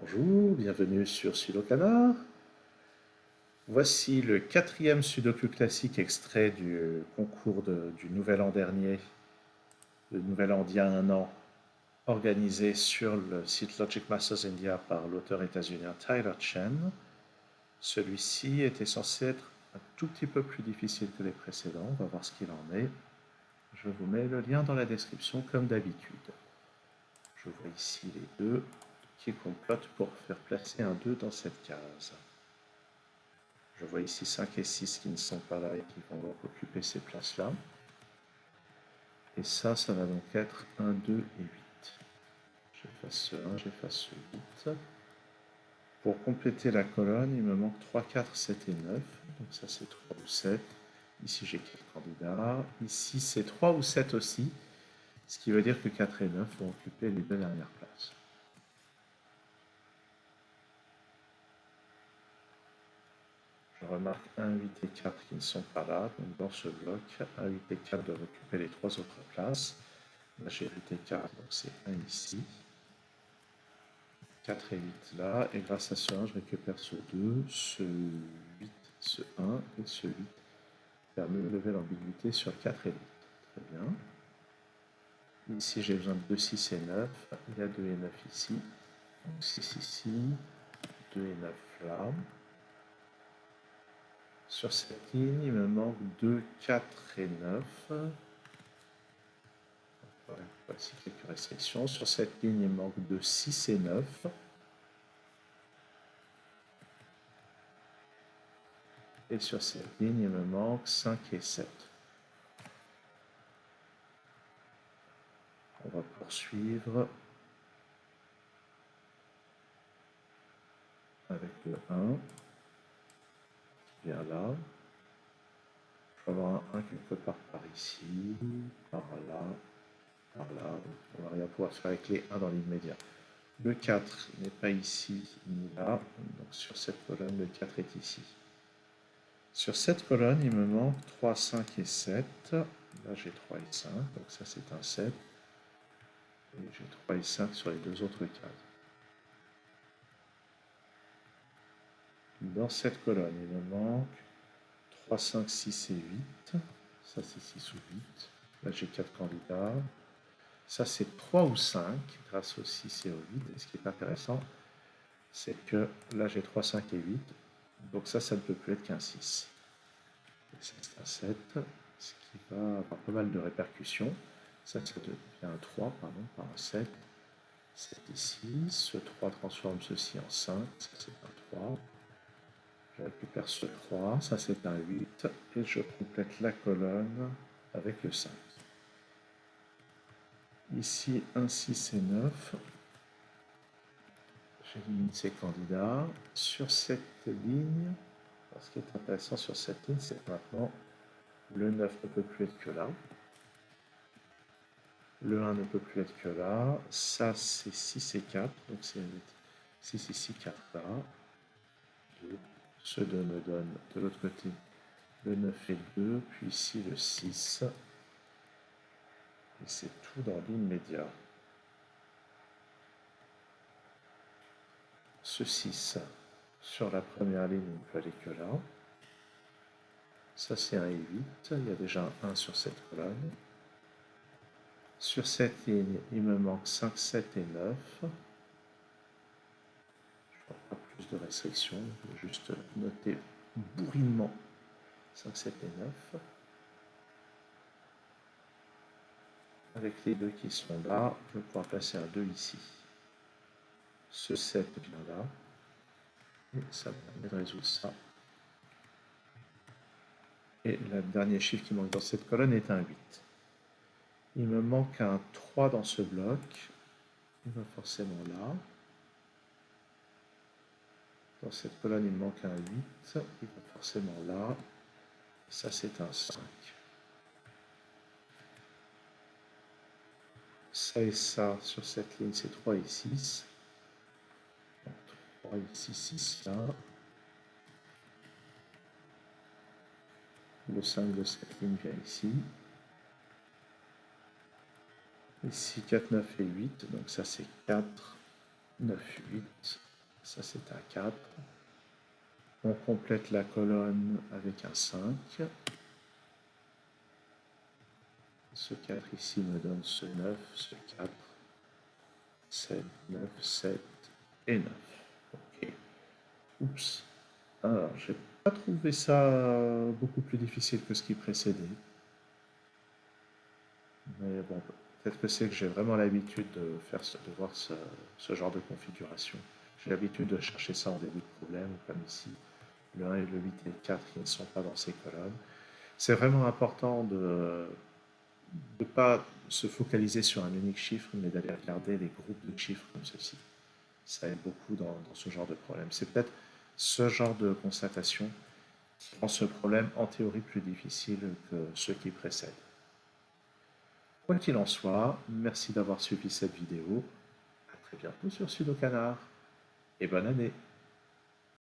Bonjour, bienvenue sur Sudo Canard. Voici le 4e Sudoku classique extrait du concours du Nouvel An dernier, le Nouvel An d'il y a un an, organisé sur le site Logic Masters India par l'auteur états-unien Tyler Chen. Celui-ci était censé être un tout petit peu plus difficile que les précédents, on va voir ce qu'il en est. Je vous mets le lien dans la description comme d'habitude. Je vois ici les deux qui complotent pour faire placer un 2 dans cette case. Je vois ici 5 et 6 qui ne sont pas là et qui vont donc occuper ces places-là. Et ça va donc être 1, 2 et 8. J'efface ce 1, j'efface ce 8. Pour compléter la colonne, il me manque 3, 4, 7 et 9. Donc ça c'est 3 ou 7. Ici j'ai 4 candidats. Ici c'est 3 ou 7 aussi. Ce qui veut dire que 4 et 9 vont occuper les deux dernières places. Je remarque 1, 8 et 4 qui ne sont pas là. Donc dans ce bloc, 1, 8 et 4 doivent occuper les 3 autres places. Là j'ai 8 et 4, donc c'est 1 ici. 4 et 8 là, et grâce à ce 1, je récupère ce 2, ce 8, ce 1 et ce 8. Permet de lever l'ambiguïté sur 4 et 8. Très bien. Ici j'ai besoin de 2, 6 et 9. Il y a 2 et 9 ici. Donc 6 ici, 2 et 9 là. Sur cette ligne, il me manque 2, 4 et 9. Voici quelques restrictions. Sur cette ligne, il manque 2, 6 et 9. Et sur cette ligne, il me manque 5 et 7. On va poursuivre avec le 1. Qui vient là. Je vais avoir un 1 quelque part par ici, par là, par là. On va rien pouvoir faire avec les 1 dans l'immédiat. Le 4 n'est pas ici ni là. Donc sur cette colonne, le 4 est ici. Sur cette colonne, il me manque 3, 5 et 7. Là, j'ai 3 et 5, donc ça c'est un 7. Et j'ai 3 et 5 sur les deux autres cases. Dans cette colonne, il me manque 3, 5, 6 et 8. Ça c'est 6 ou 8. Là, j'ai 4 candidats. Ça, c'est 3 ou 5, grâce au 6 et au 8. Et ce qui est intéressant, c'est que là, j'ai 3, 5 et 8. Donc ça ne peut plus être qu'un 6. Et ça, c'est un 7, ce qui va avoir pas mal de répercussions. Ça devient un 3, pardon, par un 7. 7 ici. Ce 3 transforme ceci en 5. Ça, c'est un 3. Je récupère ce 3. Ça, c'est un 8. Et je complète la colonne avec le 5. Ici, 1, 6 et 9. J'élimine ces candidats. Sur cette ligne, ce qui est intéressant sur cette ligne, c'est que maintenant, le 9 ne peut plus être que là. Le 1 ne peut plus être que là. Ça, c'est 6 et 4. Donc c'est 6 ici, 4 là. 2. Ce 2 me donne de l'autre côté le 9 et le 2. Puis ici, le 6. Et c'est tout dans l'immédiat. Ce 6, sur la première ligne, il ne peut aller que là. Ça, c'est 1 et 8. Il y a déjà un 1 sur cette colonne. Sur cette ligne, il me manque 5, 7 et 9. Je ne vois pas plus de restrictions. Je vais juste noter bourrinement 5, 7 et 9. Avec les deux qui sont là, je vais pouvoir placer un 2 ici. Ce 7 vient là. Et ça me permet de résoudre ça. Et le dernier chiffre qui manque dans cette colonne est un 8. Il me manque un 3 dans ce bloc. Il va forcément là. Dans cette colonne, il me manque un 8. Il va forcément là. Ça, c'est un 5. Ça et ça, sur cette ligne, c'est 3 et 6. Donc 3 ici, 6 là. Le 5 de cette ligne vient ici. Ici, 4, 9 et 8. Donc ça, c'est 4, 9, 8. Ça, c'est un 4. On complète la colonne avec un 5. Ce 4 ici me donne ce 9, ce 4, 7, 9, 7 et 9. Ok. Oups. Alors, j'ai pas trouvé ça beaucoup plus difficile que ce qui précédait. Mais bon, peut-être que c'est que j'ai vraiment l'habitude de voir ce genre de configuration. J'ai l'habitude de chercher ça en début de problème, comme ici. Le 1 et le 8 et le 4 qui ne sont pas dans ces colonnes. C'est vraiment important de ne pas se focaliser sur un unique chiffre, mais d'aller regarder les groupes de chiffres comme ceci. Ça aide beaucoup dans ce genre de problème. C'est peut-être ce genre de constatation qui rend ce problème en théorie plus difficile que ceux qui précèdent. Quoi qu'il en soit, merci d'avoir suivi cette vidéo. À très bientôt sur Sudokanar et bonne année.